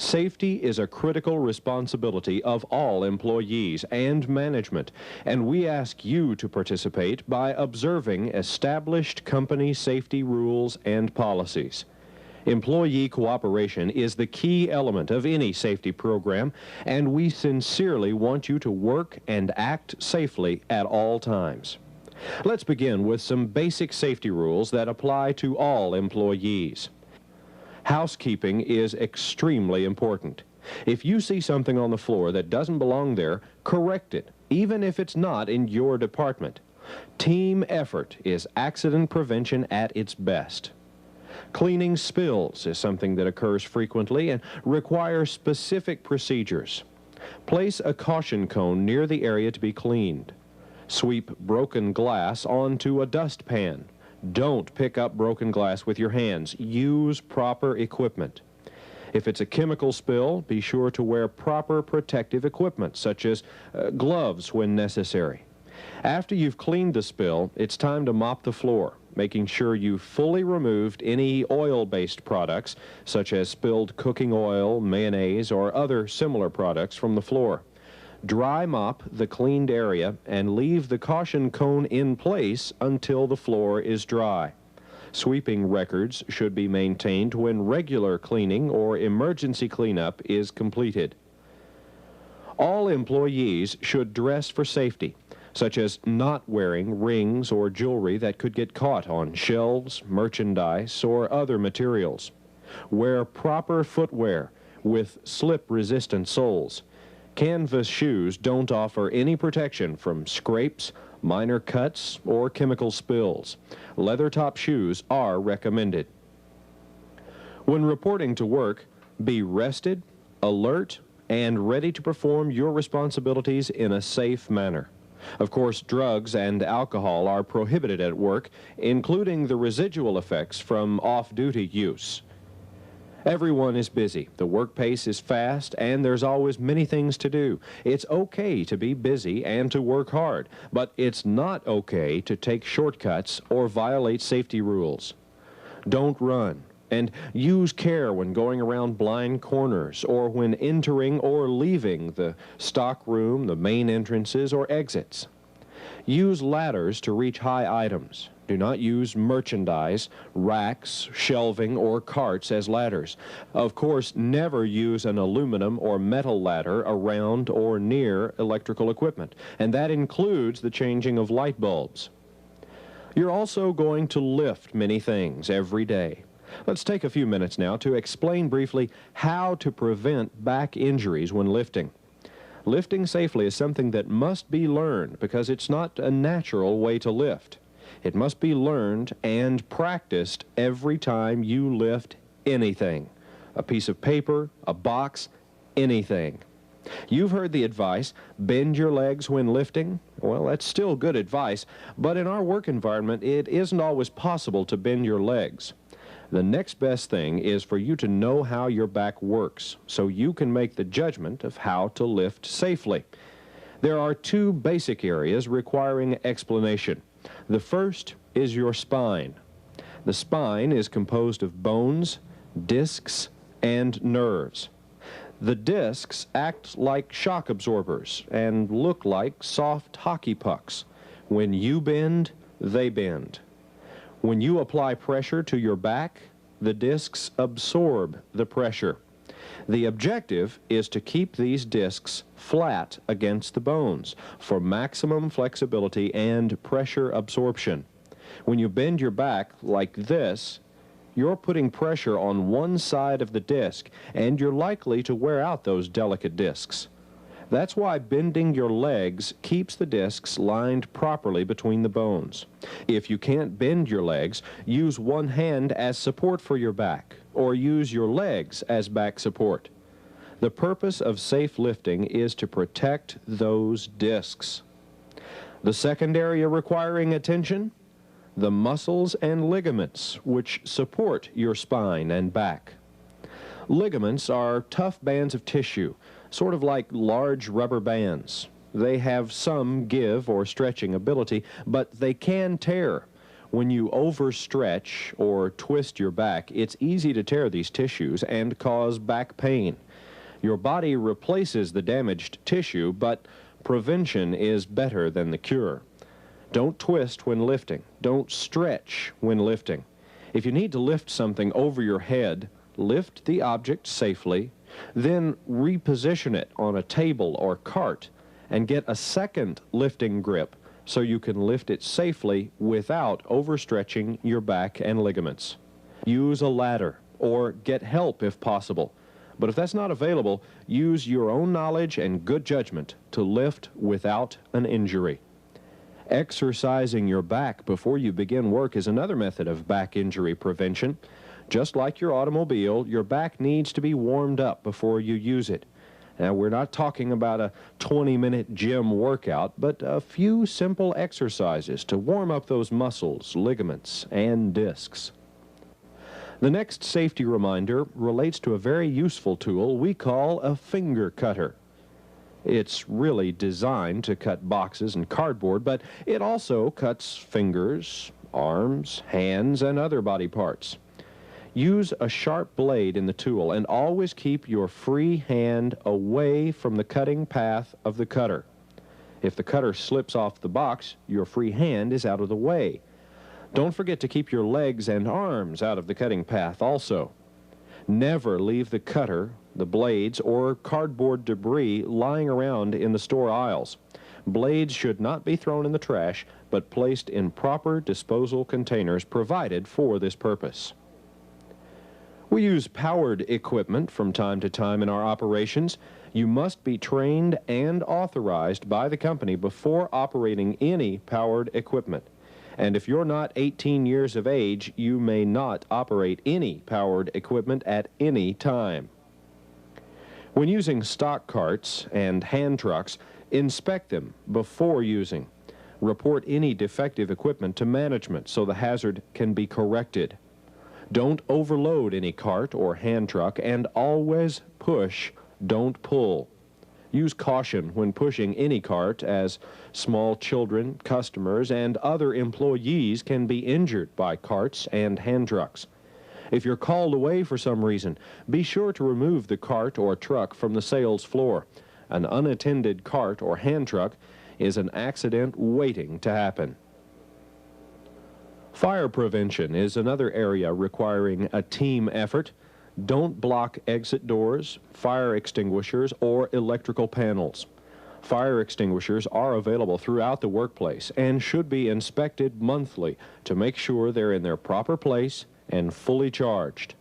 Safety is a critical responsibility of all employees and management, and we ask you to participate by observing established company safety rules and policies. Employee cooperation is the key element of any safety program, and we sincerely want you to work and act safely at all times. Let's begin with some basic safety rules that apply to all employees. Housekeeping is extremely important. If you see something on the floor that doesn't belong there, correct it, even if it's not in your department. Team effort is accident prevention at its best. Cleaning spills is something that occurs frequently and requires specific procedures. Place a caution cone near the area to be cleaned. Sweep broken glass onto a dustpan. Don't pick up broken glass with your hands. Use proper equipment. If it's a chemical spill, be sure to wear proper protective equipment, such as gloves when necessary. After you've cleaned the spill, it's time to mop the floor, making sure you've fully removed any oil-based products, such as spilled cooking oil, mayonnaise, or other similar products from the floor. Dry mop the cleaned area and leave the caution cone in place until the floor is dry. Sweeping records should be maintained when regular cleaning or emergency cleanup is completed. All employees should dress for safety, such as not wearing rings or jewelry that could get caught on shelves, merchandise, or other materials. Wear proper footwear with slip-resistant soles. Canvas shoes don't offer any protection from scrapes, minor cuts, or chemical spills. Leather-top shoes are recommended. When reporting to work, be rested, alert, and ready to perform your responsibilities in a safe manner. Of course, drugs and alcohol are prohibited at work, including the residual effects from off-duty use. Everyone is busy. The work pace is fast, and there's always many things to do. It's okay to be busy and to work hard, but it's not okay to take shortcuts or violate safety rules. Don't run, and use care when going around blind corners or when entering or leaving the stock room, the main entrances, or exits. Use ladders to reach high items. Do not use merchandise, racks, shelving, or carts as ladders. Of course, never use an aluminum or metal ladder around or near electrical equipment, and that includes the changing of light bulbs. You're also going to lift many things every day. Let's take a few minutes now to explain briefly how to prevent back injuries when lifting. Lifting safely is something that must be learned because it's not a natural way to lift. It must be learned and practiced every time you lift anything. A piece of paper, a box, anything. You've heard the advice, bend your legs when lifting. Well, that's still good advice, but in our work environment, it isn't always possible to bend your legs. The next best thing is for you to know how your back works, so you can make the judgment of how to lift safely. There are two basic areas requiring explanation. The first is your spine. The spine is composed of bones, discs, and nerves. The discs act like shock absorbers and look like soft hockey pucks. When you bend, they bend. When you apply pressure to your back, the discs absorb the pressure. The objective is to keep these discs flat against the bones for maximum flexibility and pressure absorption. When you bend your back like this, you're putting pressure on one side of the disc, and you're likely to wear out those delicate discs. That's why bending your legs keeps the discs lined properly between the bones. If you can't bend your legs, use one hand as support for your back, or use your legs as back support. The purpose of safe lifting is to protect those discs. The second area requiring attention, the muscles and ligaments which support your spine and back. Ligaments are tough bands of tissue, sort of like large rubber bands. They have some give or stretching ability, but they can tear. When you overstretch or twist your back, it's easy to tear these tissues and cause back pain. Your body replaces the damaged tissue, but prevention is better than the cure. Don't twist when lifting. Don't stretch when lifting. If you need to lift something over your head, lift the object safely, then reposition it on a table or cart and get a second lifting grip so you can lift it safely without overstretching your back and ligaments. Use a ladder or get help if possible. But if that's not available, use your own knowledge and good judgment to lift without an injury. Exercising your back before you begin work is another method of back injury prevention. Just like your automobile, your back needs to be warmed up before you use it. Now, we're not talking about a 20-minute gym workout, but a few simple exercises to warm up those muscles, ligaments, and discs. The next safety reminder relates to a very useful tool we call a finger cutter. It's really designed to cut boxes and cardboard, but it also cuts fingers, arms, hands, and other body parts. Use a sharp blade in the tool and always keep your free hand away from the cutting path of the cutter. If the cutter slips off the box, your free hand is out of the way. Don't forget to keep your legs and arms out of the cutting path also. Never leave the cutter, the blades, or cardboard debris lying around in the store aisles. Blades should not be thrown in the trash, but placed in proper disposal containers provided for this purpose. We use powered equipment from time to time in our operations. You must be trained and authorized by the company before operating any powered equipment. And if you're not 18 years of age, you may not operate any powered equipment at any time. When using stock carts and hand trucks, inspect them before using. Report any defective equipment to management so the hazard can be corrected. Don't overload any cart or hand truck, and always push, don't pull. Use caution when pushing any cart, as small children, customers, and other employees can be injured by carts and hand trucks. If you're called away for some reason, be sure to remove the cart or truck from the sales floor. An unattended cart or hand truck is an accident waiting to happen. Fire prevention is another area requiring a team effort. Don't block exit doors, fire extinguishers, or electrical panels. Fire extinguishers are available throughout the workplace and should be inspected monthly to make sure they're in their proper place and fully charged.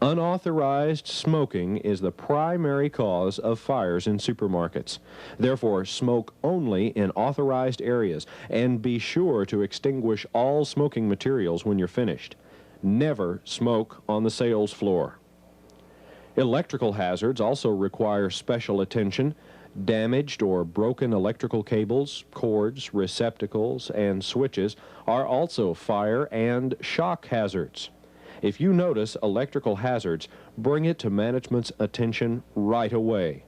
Unauthorized smoking is the primary cause of fires in supermarkets. Therefore, smoke only in authorized areas, and be sure to extinguish all smoking materials when you're finished. Never smoke on the sales floor. Electrical hazards also require special attention. Damaged or broken electrical cables, cords, receptacles, and switches are also fire and shock hazards. If you notice electrical hazards, bring it to management's attention right away.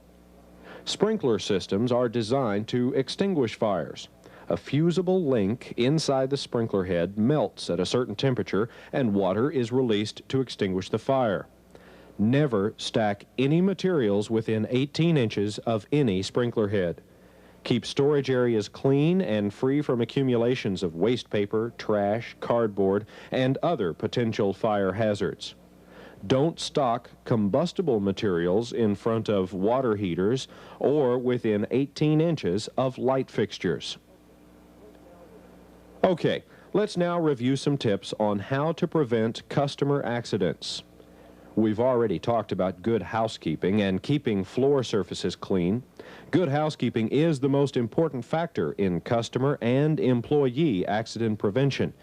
Sprinkler systems are designed to extinguish fires. A fusible link inside the sprinkler head melts at a certain temperature, and water is released to extinguish the fire. Never stack any materials within 18 inches of any sprinkler head. Keep storage areas clean and free from accumulations of waste paper, trash, cardboard, and other potential fire hazards. Don't stock combustible materials in front of water heaters or within 18 inches of light fixtures. Okay, let's now review some tips on how to prevent customer accidents. We've already talked about good housekeeping and keeping floor surfaces clean. Good housekeeping is the most important factor in customer and employee accident prevention.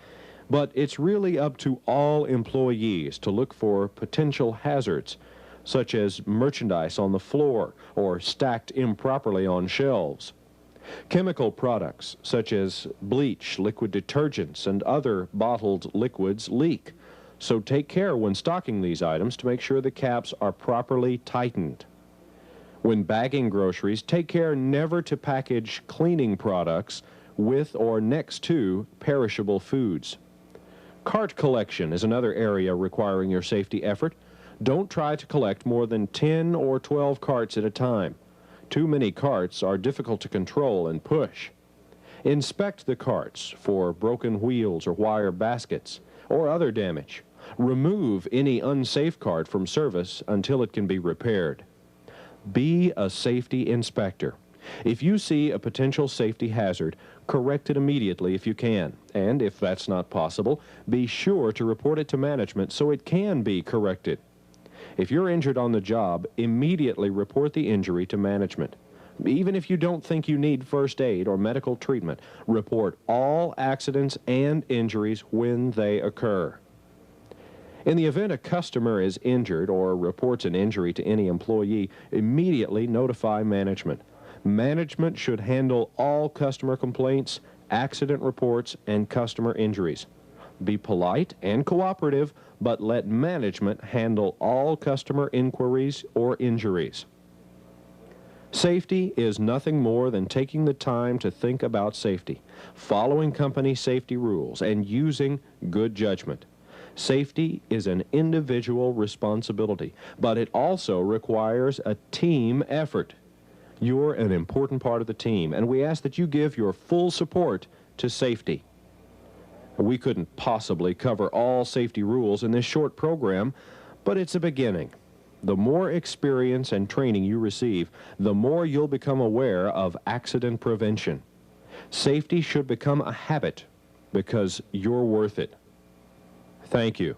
But it's really up to all employees to look for potential hazards, such as merchandise on the floor or stacked improperly on shelves. Chemical products, such as bleach, liquid detergents, and other bottled liquids leak. So take care when stocking these items to make sure the caps are properly tightened. When bagging groceries, take care never to package cleaning products with or next to perishable foods. Cart collection is another area requiring your safety effort. Don't try to collect more than 10 or 12 carts at a time. Too many carts are difficult to control and push. Inspect the carts for broken wheels or wire baskets or other damage. Remove any unsafe cart from service until it can be repaired. Be a safety inspector. If you see a potential safety hazard, correct it immediately if you can. And if that's not possible, be sure to report it to management so it can be corrected. If you're injured on the job, immediately report the injury to management. Even if you don't think you need first aid or medical treatment, report all accidents and injuries when they occur. In the event a customer is injured or reports an injury to any employee, immediately notify management. Management should handle all customer complaints, accident reports, and customer injuries. Be polite and cooperative, but let management handle all customer inquiries or injuries. Safety is nothing more than taking the time to think about safety, following company safety rules, and using good judgment. Safety is an individual responsibility, but it also requires a team effort. You're an important part of the team, and we ask that you give your full support to safety. We couldn't possibly cover all safety rules in this short program, but it's a beginning. The more experience and training you receive, the more you'll become aware of accident prevention. Safety should become a habit because you're worth it. Thank you.